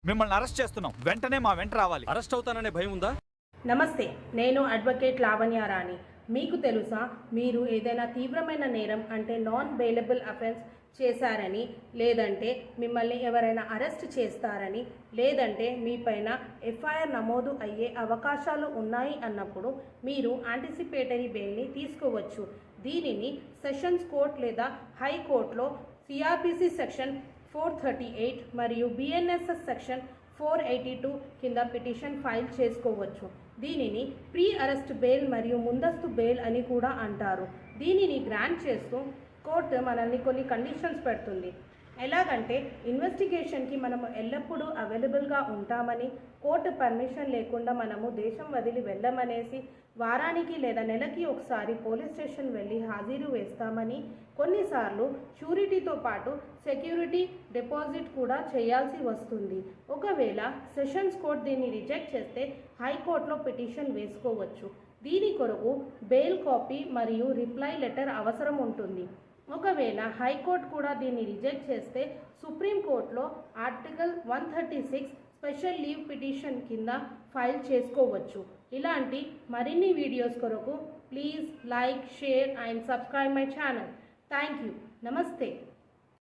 మిమ్మల్ని అరెస్ట్ చేస్తున్నాం. వెంటనే మా వెంట రావాలి. అరెస్ట్ అవుతాననే భయం ఉందా? నమస్తే, నేను అడ్వకేట్ లావణ్యారాణి. మీకు తెలుసా, మీరు ఏదైనా తీవ్రమైన నేరం అంటే నాన్ బెయిలబుల్ అఫెన్స్ చేశారని, లేదంటే మిమ్మల్ని ఎవరైనా అరెస్ట్ చేస్తారని, లేదంటే మీపైన ఎఫ్ఐఆర్ నమోదు అయ్యే అవకాశాలు ఉన్నాయి అన్నప్పుడు మీరు యాంటిసిపేటరీ బెయిల్ని తీసుకోవచ్చు. దీనిని సెషన్స్ కోర్ట్ లేదా హైకోర్టులో సిఆర్పిసి సెక్షన్ 438 మరియు బిఎన్ఎస్ఎస్ సెక్షన్ 482 కింద పిటిషన్ ఫైల్ చేసుకోవచ్చు. దీనిని ప్రీ అరెస్ట్ బెయిల్ మరియు ముందస్తు బెయిల్ అని కూడా అంటారు. దీనిని గ్రాంట్ చేస్తూ కోర్టు మనల్ని కొన్ని కండిషన్స్ పెడుతుంది. ఎలాగంటే, ఇన్వెస్టిగేషన్కి మనము ఎల్లప్పుడూ అవైలబుల్గా ఉంటామని, కోర్టు పర్మిషన్ లేకుండా మనము దేశం వదిలి వెళ్ళమనేసి, వారానికి లేదా నెలకి ఒకసారి పోలీస్ స్టేషన్ వెళ్ళి హాజరు వేస్తామని, కొన్నిసార్లు షూరిటీతో పాటు సెక్యూరిటీ డిపాజిట్ కూడా చేయాల్సి వస్తుంది. ఒకవేళ సెషన్స్ కోర్ట్ దీన్ని రిజెక్ట్ చేస్తే హైకోర్టులో పిటిషన్ వేసుకోవచ్చు. దీని కొరకు బెయిల్ కాపీ మరియు రిప్లై లెటర్ అవసరం ఉంటుంది. ఒకవేళ హైకోర్టు కూడా దీన్ని రిజెక్ట్ చేస్తే సుప్రీంకోర్టులో ఆర్టికల్ 136 స్పెషల్ లీవ్ పిటిషన్ కింద ఫైల్ చేసుకోవచ్చు. ఇలాంటి మరిన్ని వీడియోస్ కొరకు please like, share and subscribe my channel. Thank you. నమస్తే.